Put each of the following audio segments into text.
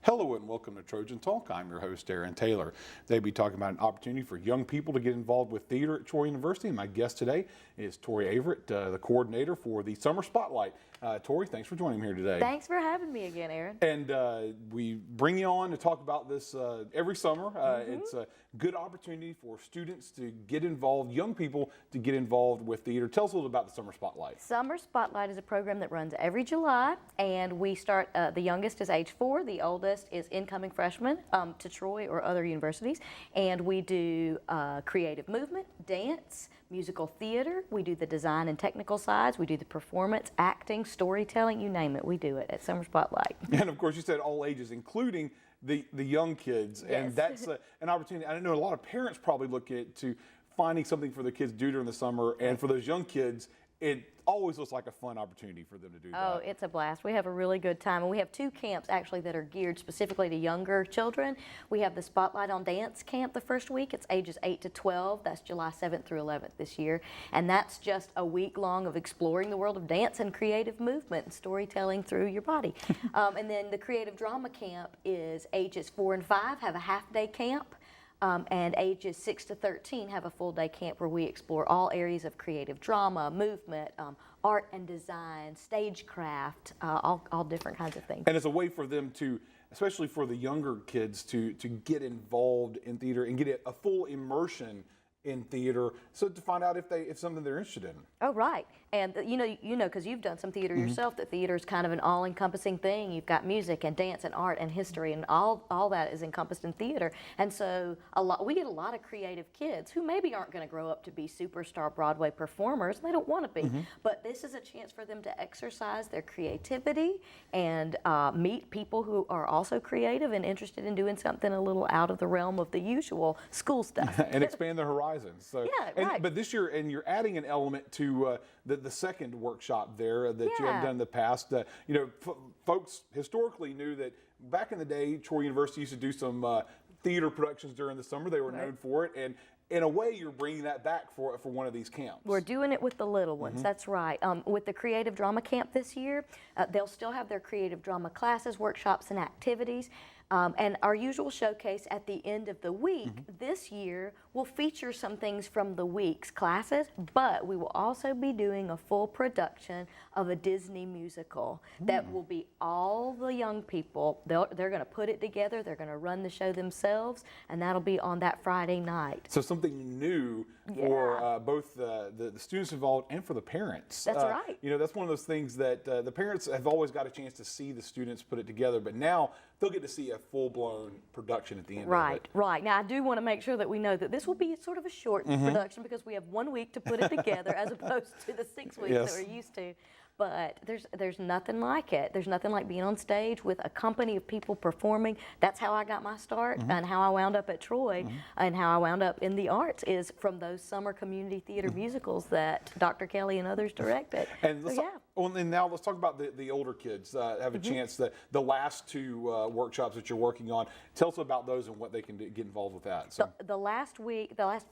Hello and welcome to Trojan Talk. I'm your host, Aaron Taylor. Today we'll be talking about an opportunity for young people to get involved with theater at Troy University. And my guest today is Tori Averett, the coordinator for the Summer Spotlight. Tori, thanks for joining me here today. Thanks for having me again, Aaron. And we bring you on to talk about this every summer. It's a good opportunity for students to get involved, young people to get involved with theater. Tell us a little about the Summer Spotlight. Summer Spotlight is a program that runs every July, and we start, the youngest is age 4, the oldest is incoming freshmen to Troy or other universities, and we do creative movement, dance, musical theater, we do the design and technical sides, we do the performance, acting, storytelling, you name it, we do it at Summer Spotlight. And of course you said all ages, including the young kids, Yes. and that's an opportunity. I know a lot of parents probably look to finding something for their kids to do during the summer, and for those young kids, it always looks like a fun opportunity for them to do that. Oh, it's a blast. We have a really good time, and we have 2 camps actually that are geared specifically to younger children. We have the Spotlight on Dance camp the first week. It's ages 8 to 12. That's July 7th through 11th this year, and that's just a week long of exploring the world of dance and creative movement and storytelling through your body. And then the Creative Drama camp is ages 4 and 5 have a half-day camp. And ages 6 to 13 have a full-day camp where we explore all areas of creative drama, movement, art and design, stagecraft, all different kinds of things. And it's a way for them to, especially for the younger kids, to get involved in theater and get a full immersion in theater, so to find out if it's something they're interested in. Oh, right. And you know, because you've done some theater yourself, that theater is kind of an all-encompassing thing. You've got music and dance and art and history, and all that is encompassed in theater. And so we get a lot of creative kids who maybe aren't going to grow up to be superstar Broadway performers. They don't want to be. But this is a chance for them to exercise their creativity and meet people who are also creative and interested in doing something a little out of the realm of the usual school stuff. And expand their horizons. So, yeah, right. But this year, and you're adding an element to the second workshop there that you haven't done in the past. You know, folks historically knew that back in the day, Troy University used to do some theater productions during the summer. They were known for it, and in a way, you're bringing that back for one of these camps. We're doing it with the little ones, that's right. With the Creative Drama Camp this year, they'll still have their creative drama classes, workshops, and activities. And our usual showcase at the end of the week this year will feature some things from the week's classes, but we will also be doing a full production of a Disney musical that will be all the young people. They're going to put it together, they're going to run the show themselves, and that'll be on that Friday night. So something new for both the students involved and for the parents. That's right. You know, that's one of those things that the parents have always got a chance to see the students put it together, but now they'll get to see a full-blown production at the end of it. Right. Now, I do want to make sure that we know that this will be sort of a short production because we have 1 week to put it together as opposed to the 6 weeks that we're used to. But there's nothing like it. There's nothing like being on stage with a company of people performing. That's how I got my start, and how I wound up at Troy, and how I wound up in the arts is from those summer community theater musicals that Dr. Kelly and others directed. And and now let's talk about the older kids. Have a chance, the last 2 workshops that you're working on. Tell us about those and what they can get involved with that. So the last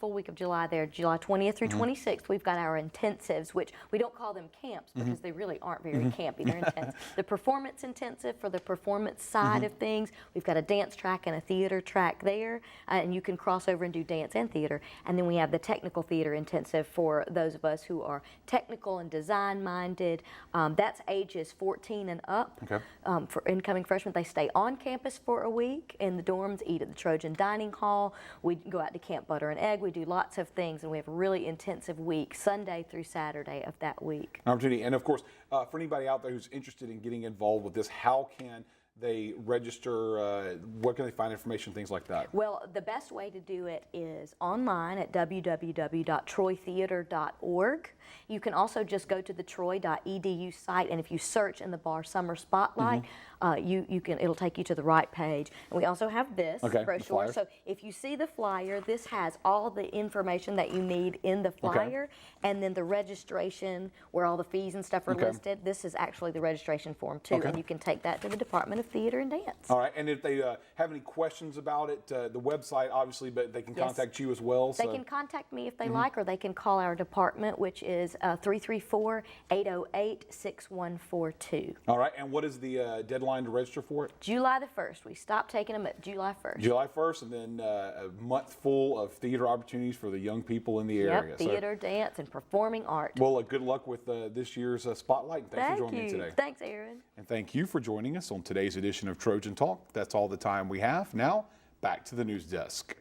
full week of July there, July 20th through 26th, we've got our intensives, which we don't call them camps because they really aren't very campy. They're intense. The performance intensive for the performance side of things. We've got a dance track and a theater track there, and you can cross over and do dance and theater. And then we have the technical theater intensive for those of us who are technical and design minded. That's ages 14 and up. For incoming freshmen, they stay on campus for a week in the dorms, eat at the Trojan dining hall. We go out to Camp Butter and Egg. We do lots of things, and we have a really intensive week, Sunday through Saturday of that week. Opportunity, and of course, for anybody out there who's interested in getting involved with this, how can they register? What can they find information, things like that? Well, the best way to do it is online at www.troytheater.org. You can also just go to the troy.edu site, and if you search in the bar Summer Spotlight, it'll take you to the right page. And we also have this brochure. So if you see the flyer, this has all the information that you need in the flyer, and then the registration where all the fees and stuff are listed. This is actually the registration form too, and you can take that to the Department of Theater and Dance. All right, and if they have any questions about it, the website obviously, but they can contact you as well. They can contact me if they like, or they can call our department, which is 334-808-6142. All right, and what is the deadline deadline to register for it? July the 1st. We stopped taking them at July 1st. July 1st, and then a month full of theater opportunities for the young people in the area. Yep, theater, dance, and performing art. Well, good luck with this year's Spotlight, and thanks for joining me today. Thanks, Aaron. And thank you for joining us on today's edition of Trojan Talk. That's all the time we have. Now, back to the news desk.